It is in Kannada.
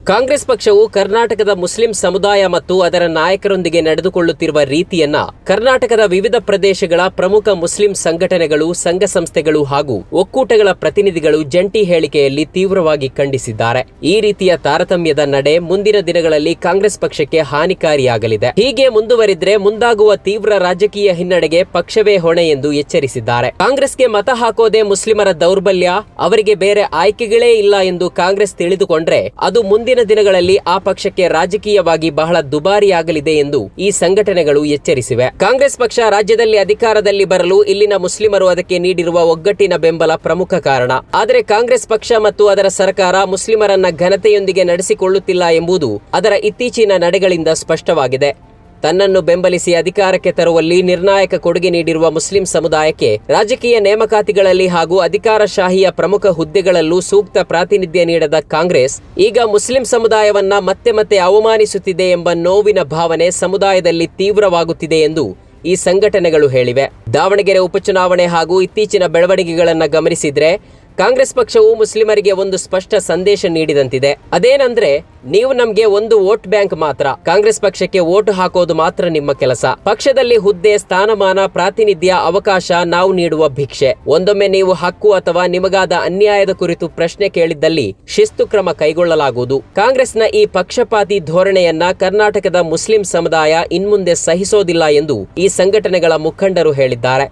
ಕಾಂಗ್ರೆಸ್ ಪಕ್ಷವು ಕರ್ನಾಟಕದ ಮುಸ್ಲಿಂ ಸಮುದಾಯ ಮತ್ತು ಅದರ ನಾಯಕರೊಂದಿಗೆ ನಡೆದುಕೊಳ್ಳುತ್ತಿರುವ ರೀತಿಯನ್ನ ಕರ್ನಾಟಕದ ವಿವಿಧ ಪ್ರದೇಶಗಳ ಪ್ರಮುಖ ಮುಸ್ಲಿಂ ಸಂಘಟನೆಗಳು, ಸಂಘ ಸಂಸ್ಥೆಗಳು ಹಾಗೂ ಒಕ್ಕೂಟಗಳ ಪ್ರತಿನಿಧಿಗಳು ಜಂಟಿ ಹೇಳಿಕೆಯಲ್ಲಿ ತೀವ್ರವಾಗಿ ಖಂಡಿಸಿದ್ದಾರೆ. ಈ ರೀತಿಯ ತಾರತಮ್ಯದ ನಡೆ ಮುಂದಿನ ದಿನಗಳಲ್ಲಿ ಕಾಂಗ್ರೆಸ್ ಪಕ್ಷಕ್ಕೆ ಹಾನಿಕಾರಿಯಾಗಲಿದೆ. ಹೀಗೆ ಮುಂದುವರಿದ್ರೆ ಮುಂದಾಗುವ ತೀವ್ರ ರಾಜಕೀಯ ಹಿನ್ನಡೆಗೆ ಪಕ್ಷವೇ ಹೊಣೆ ಎಂದು ಎಚ್ಚರಿಸಿದ್ದಾರೆ. ಕಾಂಗ್ರೆಸ್ಗೆ ಮತ ಹಾಕೋದೇ ಮುಸ್ಲಿಮರ ದೌರ್ಬಲ್ಯ, ಅವರಿಗೆ ಬೇರೆ ಆಯ್ಕೆಗಳೇ ಇಲ್ಲ ಎಂದು ಕಾಂಗ್ರೆಸ್ ತಿಳಿದುಕೊಂಡ್ರೆ ಅದು ಮುಂದಿನ ದಿನಗಳಲ್ಲಿ ಆ ಪಕ್ಷಕ್ಕೆ ರಾಜಕೀಯವಾಗಿ ಬಹಳ ದುಬಾರಿಯಾಗಲಿದೆ ಎಂದು ಈ ಸಂಘಟನೆಗಳು ಎಚ್ಚರಿಸಿವೆ. ಕಾಂಗ್ರೆಸ್ ಪಕ್ಷ ರಾಜ್ಯದಲ್ಲಿ ಅಧಿಕಾರದಲ್ಲಿ ಬರಲು ಇಲ್ಲಿನ ಮುಸ್ಲಿಮರು ಅದಕ್ಕೆ ನೀಡಿರುವ ಒಗ್ಗಟ್ಟಿನ ಬೆಂಬಲ ಪ್ರಮುಖ ಕಾರಣ. ಆದರೆ ಕಾಂಗ್ರೆಸ್ ಪಕ್ಷ ಮತ್ತು ಅದರ ಸರ್ಕಾರ ಮುಸ್ಲಿಮರನ್ನ ಘನತೆಯೊಂದಿಗೆ ನಡೆಸಿಕೊಳ್ಳುತ್ತಿಲ್ಲ ಎಂಬುದು ಅದರ ಇತ್ತೀಚಿನ ನಡೆಗಳಿಂದ ಸ್ಪಷ್ಟವಾಗಿದೆ. ತನ್ನನ್ನು ಬೆಂಬಲಿಸಿ ಅಧಿಕಾರಕ್ಕೆ ತರುವಲ್ಲಿ ನಿರ್ಣಾಯಕ ಕೊಡುಗೆ ನೀಡಿರುವ ಮುಸ್ಲಿಂ ಸಮುದಾಯಕ್ಕೆ ರಾಜಕೀಯ ನೇಮಕಾತಿಗಳಲ್ಲಿ ಹಾಗೂ ಅಧಿಕಾರಶಾಹಿಯ ಪ್ರಮುಖ ಹುದ್ದೆಗಳಲ್ಲೂ ಸೂಕ್ತ ಪ್ರಾತಿನಿಧ್ಯ ನೀಡದ ಕಾಂಗ್ರೆಸ್ ಈಗ ಮುಸ್ಲಿಂ ಸಮುದಾಯವನ್ನ ಮತ್ತೆ ಮತ್ತೆ ಅವಮಾನಿಸುತ್ತಿದೆ ಎಂಬ ನೋವಿನ ಭಾವನೆ ಸಮುದಾಯದಲ್ಲಿ ತೀವ್ರವಾಗುತ್ತಿದೆ ಎಂದು ಈ ಸಂಘಟನೆಗಳು ಹೇಳಿವೆ. ದಾವಣಗೆರೆ ಉಪಚುನಾವಣೆ ಹಾಗೂ ಇತ್ತೀಚಿನ ಬೆಳವಣಿಗೆಗಳನ್ನು ಗಮನಿಸಿದ್ರೆ ಕಾಂಗ್ರೆಸ್ ಪಕ್ಷವು ಮುಸ್ಲಿಮರಿಗೆ ಒಂದು ಸ್ಪಷ್ಟ ಸಂದೇಶ ನೀಡಿದಂತಿದೆ. ಅದೇನಂದ್ರೆ, ನೀವು ನಮ್ಗೆ ಒಂದು ವೋಟ್ ಬ್ಯಾಂಕ್ ಮಾತ್ರ. ಕಾಂಗ್ರೆಸ್ ಪಕ್ಷಕ್ಕೆ ವೋಟ್ ಹಾಕೋದು ಮಾತ್ರ ನಿಮ್ಮ ಕೆಲಸ. ಪಕ್ಷದಲ್ಲಿ ಹುದ್ದೆ, ಸ್ಥಾನಮಾನ, ಪ್ರಾತಿನಿಧ್ಯ, ಅವಕಾಶ ನಾವು ನೀಡುವ ಭಿಕ್ಷೆ. ಒಂದೊಮ್ಮೆ ನೀವು ಹಕ್ಕು ಅಥವಾ ನಿಮಗಾದ ಅನ್ಯಾಯದ ಕುರಿತು ಪ್ರಶ್ನೆ ಕೇಳಿದ್ದಲ್ಲಿ ಶಿಸ್ತು ಕ್ರಮ ಕೈಗೊಳ್ಳಲಾಗುವುದು. ಕಾಂಗ್ರೆಸ್ನ ಈ ಪಕ್ಷಪಾತಿ ಧೋರಣೆಯನ್ನ ಕರ್ನಾಟಕದ ಮುಸ್ಲಿಂ ಸಮುದಾಯ ಇನ್ಮುಂದೆ ಸಹಿಸೋದಿಲ್ಲ ಎಂದು ಈ ಸಂಘಟನೆಗಳ ಮುಖಂಡರು ಹೇಳಿದ್ದಾರೆ.